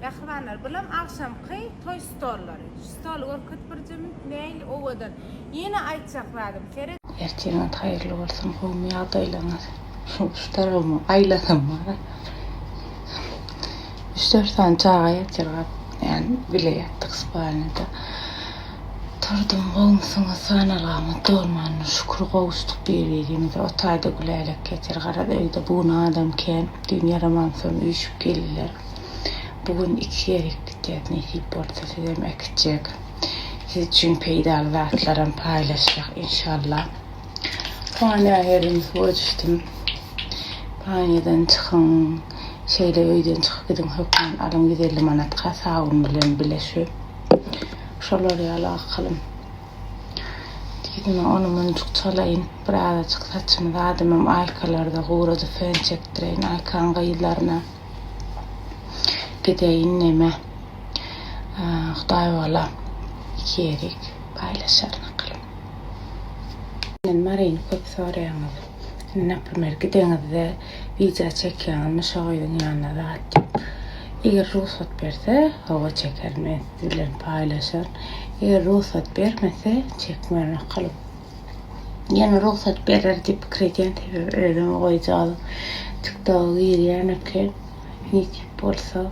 Behvanlar bilen akşamki toy stolları. Stol orkut bir cümle neil ovadan. Yine aytsakladım. Ferhat Ertiğine hayırlı olsun. Kovmaya adaylanır. Şu tarafımı ayladım var. 3-4 tane çağa yatırıp yani bile yattık sıpalında. Turdum kovmuşuna sanalağımı dolmanın şükür kovuştuk birbirimize. O tayda güleylek geçer. Karada evde buğuna adamken dün yaraman sonra uyuşup gelirler. Bugün 2 yere gideceğiz. Nesip olsa size ekecek. Siz için peydalı zatlarını paylaşacak inşallah. Panya yerimiz ölçtüm. Panyadan çıkın. Öyden çıkıp gidin hükmen alın gidelim manat kasağın bilen bileşip. Şoları yala kılım. Dedim onu muncuk çalayın. Birazcık saçımı da adamım aykalarda uğradı fen çektireyin. Aykan kıyılarına gideyim neme. Xuday valla 2 yerik paylaşarına kılım. Marayın köp sorayanız. Naprimер gidenizde viza çekiyanız şoydun yanına da attım. Eğer ruhsat verse hava çeker mi sizlerle paylaşır. Eğer ruhsat vermese çekmeyene kalım. Yani ruhsat verir deyip krediyen ödeme koyacağım. TikTok'u yerine ki nisip olsa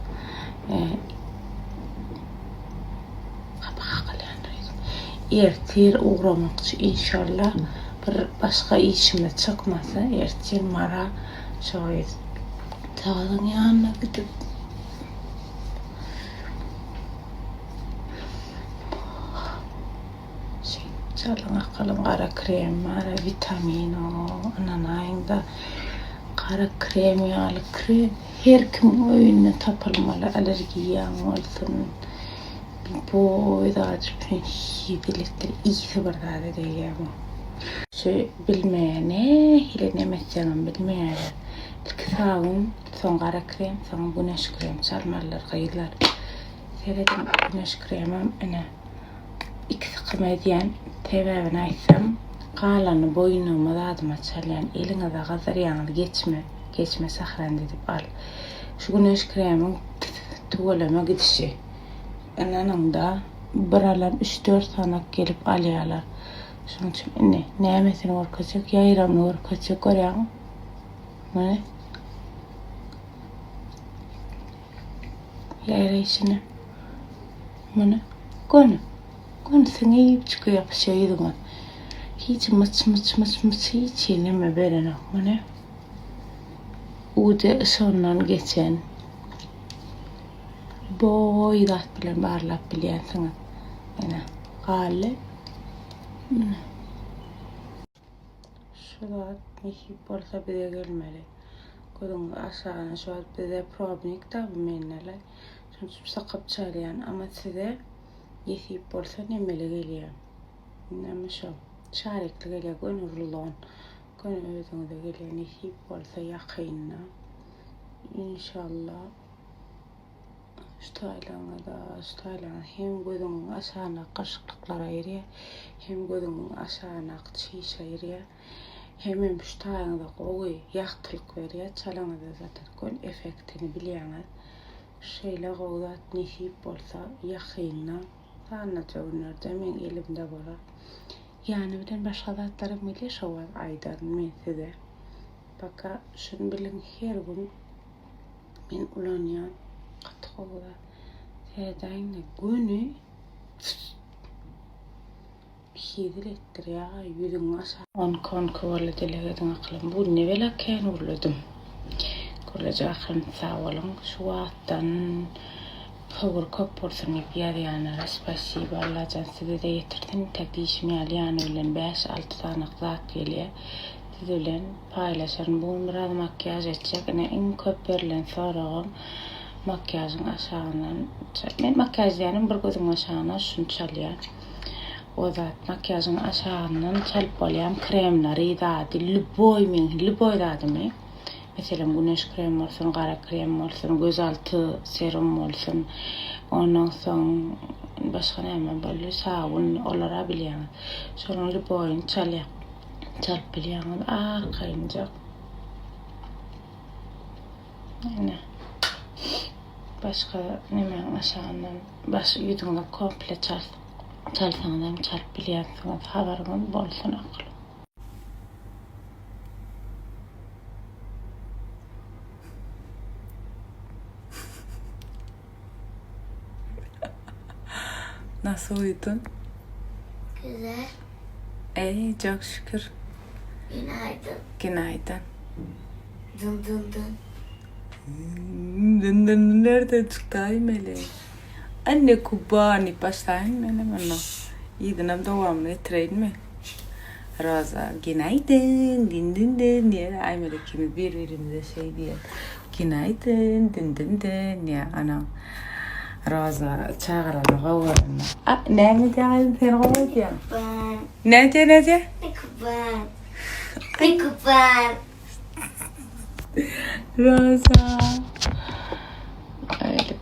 ertir uğramak için inşallah bir başka işime çıkmasa ertir mara şöyle tağın yanına gidip çalın akalım kara krem, kara vitamin o ananayında kara krem yalı krem her kim öğününe tapılmalı alerjiyan olsun boyda bir hidilettir iyisi barda diye bu şey bilmeyene hilenemezsen bilmeyene kısağın son kara krem son güneş krem çalmalılar kayırlar seyredin güneş kremim ana İkisi kımediyen tebebini aytsam kalanı boynuma da adıma çalayan eline de gazar yanılı geçme sahran dedip al şu güneş kremin tuvalama gidişi ananın da buralar 3-4 tane gelip alıyorlar şunun için neyemesini orkacak yayramını orkacak oraya ne yayra işini bunu Konusunu yiyip çıkıyor şeydi o. Hiç mıç hiç yeneme veren o ne? Ude sondan geçen boydat bilen barlap bilen sana. Yani galle. Şurada nehip olsa bir de gelmeli. Kodun aşağına şu an bir de probnik tabi menneler. Çünkü sakıp çalayan ama size yesip olsa nemeli geliyor. Nema şu şarikli geliyor. Gönürlüğün. Gönürlüğün de geliyor. Yesip olsa yakınna. İnşallah. Şutaylarına hem gözünün aşağına kaşıklıklara ayırıyor. Hem gözünün aşağına çiğş ayırıyor. Hem şutaylarına da koyu yaktılık veriyor. Çalana da zaten gön efektini biliyorlar. Şeyle koyudat nesip olsa yakınna. Anlatıyorlar da men elimde var. Yani birden başka zatlarım bile şu var aydan men size. Baka şunu bilin her gün men ulanyan katı koyuda. Seyredayın günü bir ettir ya yüzün aşağı. On kovalı delegadın aklım. Bu ne velaken uğurladım. Kollaca aklım sağ olun. Şu attan Power cup porsun yapıyor yani. Spasiba Allah'tan size de getirdim. Takdişimi alayan öyle 5-6 tane zat geliyor. Siz öyle paylaşırım. Bugün biraz makyaj edecek. En köp verilen sorağım makyajın aşağından. Ben makyaj yani bir gözün aşağına şunu çalıyor. O zat makyajın aşağından çalıp alıyorum. Kremleri dadı. Lüboy dadı mı? Mesela güneş kremi olsun, kara kremi olsun, gözaltı serum olsun. Ondan sonra başka ne hemen böyle sabun olabiliyor. Sonra lüboyun çalıp biliyor. Kayınca. Başka neme aşağıdan baş yüzüne komple çalsanızdan çalıp biliyorsunuz haberiniz bolsun akıl. Nasıl uyudun? Güzel. Çok şükür. Günaydın. Günaydın. Dın dın dın. Dın nereden çıktı ay meleğim? Anne kubani başlayın ne bana. Yedinem devamlı ettireyin mi? Roza günaydın din diye ay melekimiz birbirimize şey diye. Günaydın din ya ana. Roza çağıralı havarına. Ne diyorsun sen havarına? Ben. Ne diyor? Ne kupan. Roza. Öyle.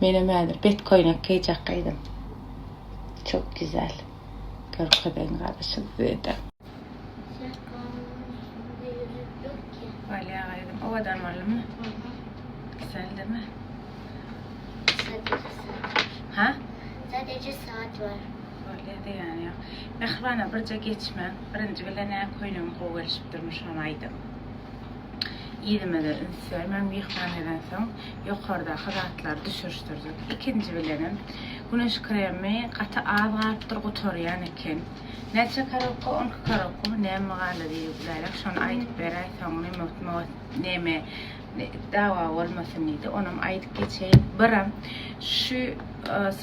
Benim adım Bitcoin'e kıyacakaydım. Çok güzel. Körkeden karışık dedi. Valla aydım. O kadar mı? Güzel değil mi? Ha? Sadece saat var. Öyle de yani ya. Mehrbana birce geçme. Birinci bile ne koyunum kovalışıp durmuş onaydım. Yedime de ünsüyor. Ben bir ihvaneden sonra yukarıda kıratlar düşürüştürdük. İkinci bilenim. Güneş kremi katı ağırdır kuturuyan iken. Neçe karokku, 10 karokku, ne mağalı diye güzellik. Şunu aydık beray sonra neme dava olmasın neydi. Onun aydık geçeyim. Biram şu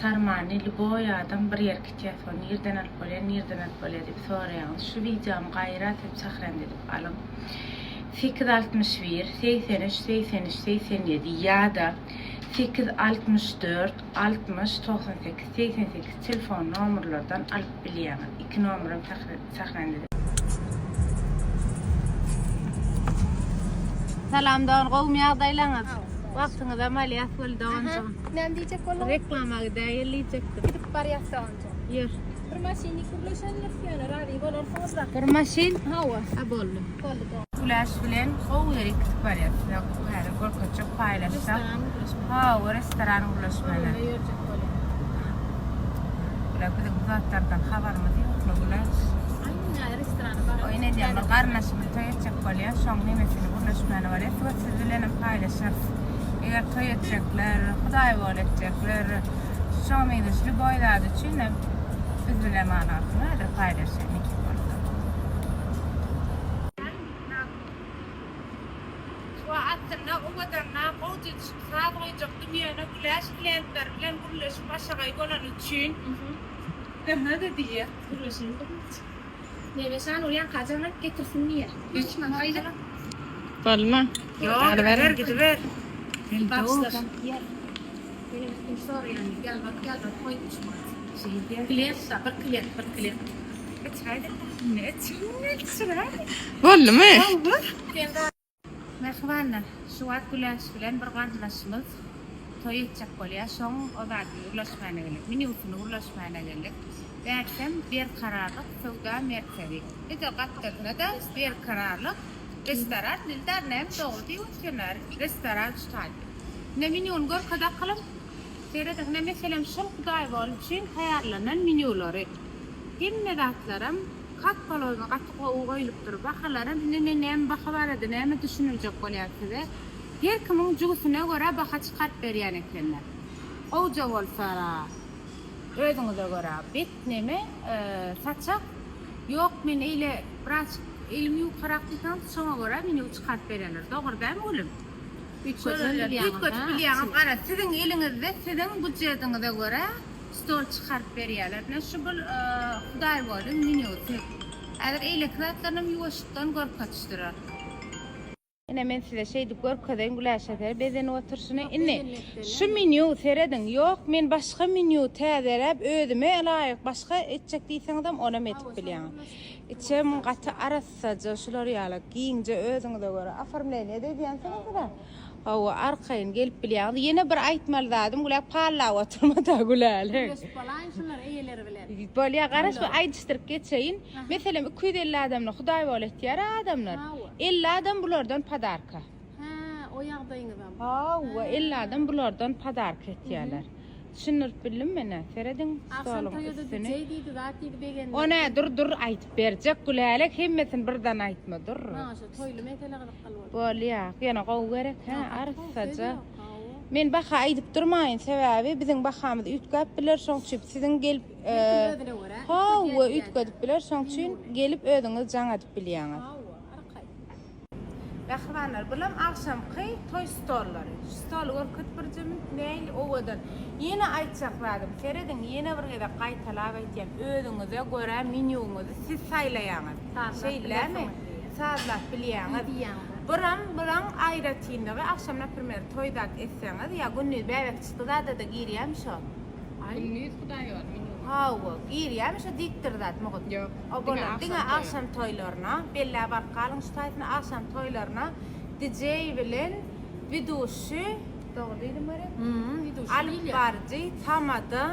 sarmanili boyadan bir yer kitiyat var. Nereden alıp deyip soruyan. Şu videom gayrat hep sakran dedik alın. 861, 83, 83, 87 ya da 864, 60, 98, 88 telefon numaralardan alıp biliyemem. 2 numaram saklandı. Salam dağın qovum yağdaylanız. Vaktiniz ameliyat oldu onca. Ne diyecek oğlum? Reklama gidayeleyecektim. Gidip variyası onca. Yer. Bir maşini kuruluşan lafiyana rari bolor fazla. Bir maşin Hava. abollu. Koldu. Flash filan qov yerik variyat. Hadi korkutacak paylaşsak. Ha, o restoran ulaşmalı. Ulan bir de uzaklardan haberimiz yok mu ulan? Aynen restoranı var. O yine diye karnaşımı toyacak kolye. Son nimesini ulaşmalı var. Ve sizlerle paylaşırız. Eğer toyacaklar, Xuday olacaklar. Son midesli boyladı için biz bile manasını da paylaşalım. وعدتنا وقدرنا قوتي صار يجقدم يانا كلاش لان كلش باشا يقولون تشين هذا دي Kuruluşun. Ne besan uyan kaçamak getirsin niye? Hiç mi haydi? Palma. Yok, ver gidi ver. Başlar. Yer. Benim sor yani gel bak koy düşma. Kliyent sabır kliyent. Vallahi mi? Merhaba. Şu an kulaş filan bir kardeşimiz toyacak kolye. Son o da ulaşmaya geldik. Minibüsüne ulaşmaya geldik. Derken bir kararlık Sevda Merkezi. Bir de kaptırına da bir kararlık restoran. Dildar nem doğru diyor ki restoran tutardı. Ne minyon gör kadar kalım. Seyredek ne mesela şol kuday var için hayarlanan minyoları. Kim medatlarım kat balonu kat koyulup durur. Bakalarım nem bakavardı nem düşünülecek kolyasıda. Her kimin cüsüne göre baka çıkart beriyen eklenler. Oca olsara özünüze göre bit neme saçak yok men ile biraz ilmi yukarıdan sonra göre minyo çıkart beriyenler. Doğru değil mi oğlum? Üç kötü biliyorum. Ara sizin elinizde sizin bütçenize göre stol çıkarıp veriyorlar. Ne şu bir Xuday bolun minyotu. Eğer elektriklerini yuvaşıktan görüp kaçıştırır. Yine men size şeydi görüp kadayın gülaşatır. Bezen oturşuna inne. Şu minyo seyredin. Yok men başka minyo tezerep ödüme layık. Başka etcek değilsen adam ona metip biliyorum. İçem katı arasıca şular yalak giyince özünüze göre. Afarmlayın ne dediyen sana kadar. Hava arkayın gelip biliyordu. Yine bir aytmal dadım. Gula palla oturmada gulalar. Falan şunlar iyileri bilir. Böyle qarış bir aydıştırıp geçeyin. Mesela 250 adamla Xuday bol ihtiyar adamlar. 50 adam bulardan padarka. Ha, o yağdayını ben. Ha, illadan bulardan padark etýärler. Düşünürüp bildim mene. Seredin Akşam stolun toyada üstüne. deydi, zat deydi begen. Ona dur aýtyp berjek gülälek hemmesin birden aýtma dur. Maşa toylu metele qılıp qalýar. Bolýa, ýana gowy gerek ha, arsaja. Men baha aýdyp durmaýyn sebäbi biziň bahamyz ütgäp biler şoň üçin siziň gelip ha, ütgäp biler şoň üçin gelip ödüňiz jaňatyp bilýäňiz. Bahwanlar bilen akşamky toy stollary. Stol görküt bir jemin näil owadan. Ýene aýtjakladym. Seredin ýene bir gede gaýtalap aýtýam. Ödüňize görä menyuňyzy siz saýlaýaňyz. Şeýlämi? Saýlap bilýäňiz. Biran aýratyndygy akşam näpirmer toýda etseňiz ýa gündüz bäwek çykdyda da girýär şo. Gündüz Hudaý bar menü. Hawa, girýär şo diktirdat mugut. Ýok. Diňe akşam toýlaryna, bella bar galyň ştaýtyna akşam toýlaryna DJ bilen widuşy dogry diýdim bere. Widuşy. Albarjy tamada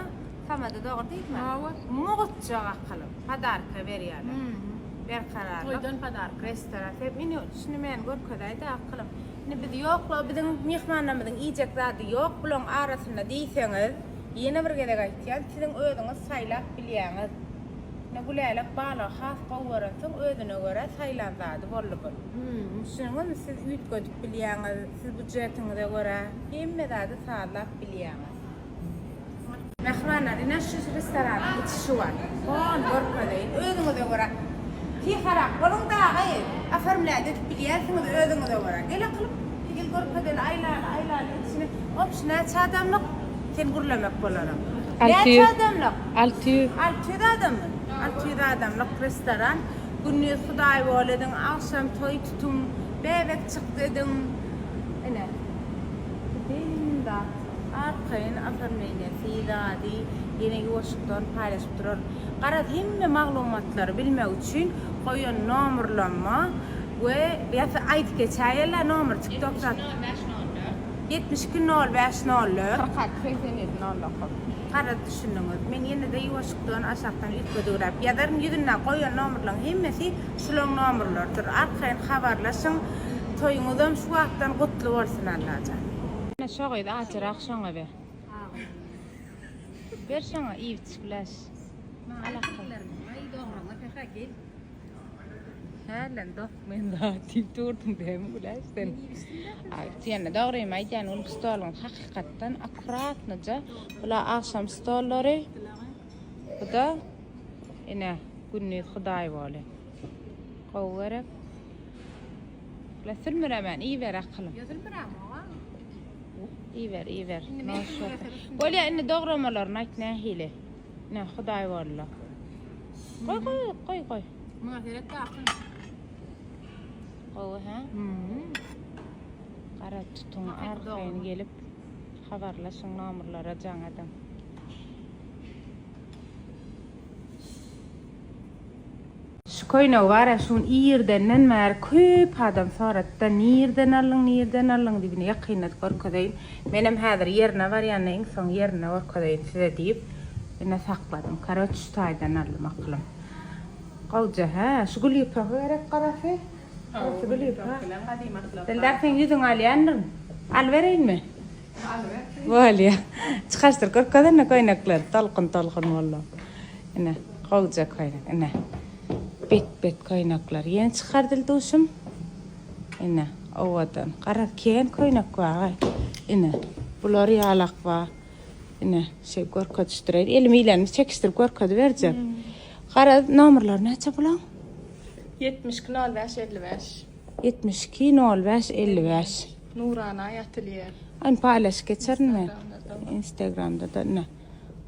dogry diýipmi? Hawa. Mugut jaga kalyp padarka berýärler. Ber karar. Toydan padark. Restoran. Meni şunu men görkedaýda aklym. Ne biz ýokla biziň mehmanlarymyzyň iýjek zady ýok bilen arasynda diýseňiz, ýene bir gede gaýtýan, siziň ödüňiz saýlap bilýäňiz. Ne gülälek bala has gowarasyň ödüne görä saýlan zady bolýar. Şunuň siz ütgödüp bilýäňiz, siz budjetiňize görä hemme zady saýlap bilýäňiz. Mehmanlar ine şu restoranyň içi var. On görkedaýyn ödüňize görä ki harak bolun da gaýy afermläde bilýärsiňiz ödüňize görä. Gele kılıp gel görkeden aylar içine opşna çadamlyk sen gurlamak bolaram. Altı adamlyk. Altı adamlyk restoran. Gündüz Hudaý boladın, akşam toy tutum, bebek çykdydyň. Ene. Dinda arkayn afermläde fiýdady ýene ýoşukdan paýlaşyp durar. Garat hemme maglumatlary bilmek üçin goýan nomerlanma we ýa-da aýdyp geçäýärler nomer TikTokda 720504 Garat düşündiňiz. Men ýene de ýoşukdan aşakdan ütgedüräp ýa-da ýüzünden goýan nomerlaryň hemmesi şulaň nomerlardyr. Arkayn habarlaşyň, toýuňyzdan şu wagtdan gutly bolsun Allaha. Ana şoňyda açyrak şoňa be. Ber şoňa iýip biläs. Ay doğrama peka gel. Helen doq men da tip durdum benim biläsden. Ay tiýene dogry aýtýan ol stolun hakykatdan akuratnaja bula akşam stollary. Bu da ene gündüz Hudaý boly. Gowgerek. La sürmüremen iyi ver akılım. İyi ver. Maşallah. Bolya ene dogramalarını aýtna hile. Ne Hudaý boly. Koy. Mağfiret akın. Gowy ha? Garat tutuň arkaýyn gelip habarlaşyň nomerlara jaňadan. Şu koyna var ya şun iyirden mer köp adam soratdan nirden alın dibine ýakynat gorkodaýyn. Menem häzir ýerine var ýa-da insan ýerine gorkodaýyn size diýip ene sakladym. Karoç taýdan alym aklym. Gowja ha, şu gülýüp gerek garasy. Şu gülýüp ha. Seldersen ýüzüň alýandyr. Al bereýinmi? Al ber. Bolýa. Çykaşdyr gorkodan koynaklar talqyn walla. Ene gowja koynak ene. Bet koynaklar ýen çykardyldy duşum. Ene owadan garak ken koynak bar. Ene bular ýalak bar. Ene şey gorkatışdyrar. Elimi ilen çekişdirip gorkat berjek. Gara nomerler näçe bulan? 720555. 720555. Nurana Atelier. An paylaş geçermi? Instagramda da ne?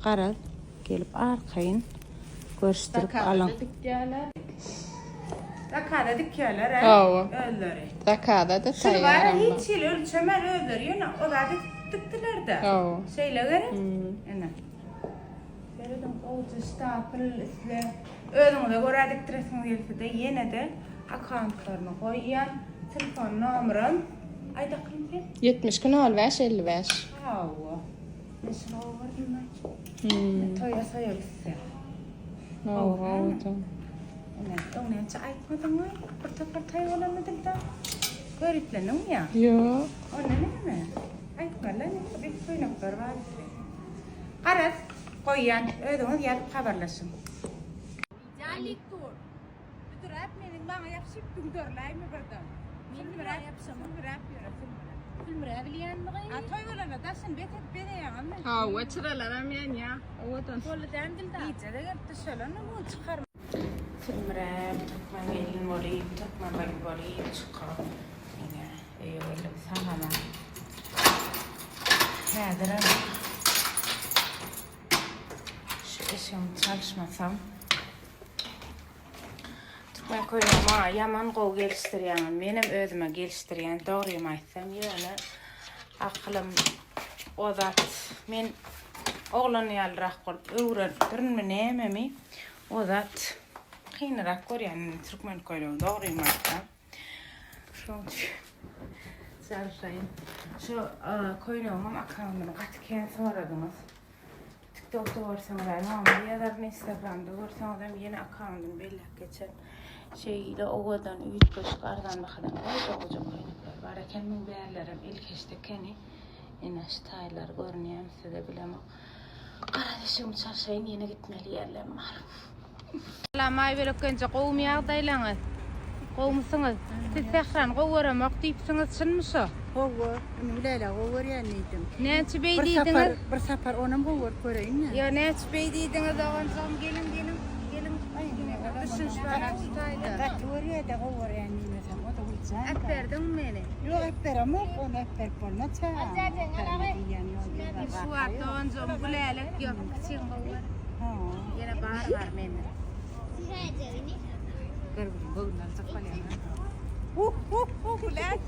Gara gelip arkaýyn görüşdirip alan. Dakada dikýärler ha? Öldüri. Dakada da taýýar. Hiç ölçemer öldür. Ýene o da dikdiler de. Şeýle gerek. Ene. Beredin owçy stapel isle öňüňde görä dikdiresiň diýilse-de ýene de akkauntlaryny goýýan, telefon nomeryn aýda kyndy. 720555. Hawa. Mesela var mı? Toya sayılsa. Oldu. Evet, onu ne çay koydun mu? Portakal olanı da. Körüklenin ya. Yok. Ona ne mi? Ay kala ne? Bir koynaklar var. Karar koyan ödünüz gelip haberleşin. Jalik tur. Itu rap meaning bang yapsip tungdor lay mi berdan. Film rap yapsam rap yara film rap liyan mı? Atoy wala la dasan betet bene ya amma. Ha, وترى راميان يا وطن. Wala dandil da. İyice de gel tşalan mu çıkar. Filmrem, Türkmen gelin voleyip, Türkmen bayım voleyip çıkar. Yine öyle sahama. Nedir ama? Şu işim çalışmasam. Türkmen koyama yaman qov geliştiriyen, benim özüme geliştiriyen doğruyum aytsam yöne aklım o zat men oğlan yalrak qolup öğrendirme nememi o zat kıynarak yani Türkmen koyuyor doğruyum aytsam. Şu çalışayım. Şu koyuyorum akşamını katken soradınız. TikTok'ta varsanız ama ya da Instagram'da varsanız yine akşamını belli geçen şeyle ovadan üyüt başkardan bakalım. Koca koynaklar var. Kendim değerlerim ilk hashtag'ini inastaylar görünüyor size bilemem. Kardeşim çalışayım yine gitmeli yerlerim var. Lamay böyle könce qowum yağdaylanız. Qowmusunuz. Siz sehran qowara deyipsiniz şunmusu? Qowwar, nulala qowwar ya neydim. Näçe beydiydiniz? Bir safar onam qowwar ko'rayın ya. Ya näçe beydiydiniz oğancam gelin. Düşünüş var tutaydı. Qowwar ya da qowwar ya neymesem o da uçan. Äperdin meni. Yo apperam onu apper polna ça. Şu var oğancam bulalak yok. Kiçin qowwar. Ha. Yine bahar var meni. Garbin bugün sakal ya. Bulan.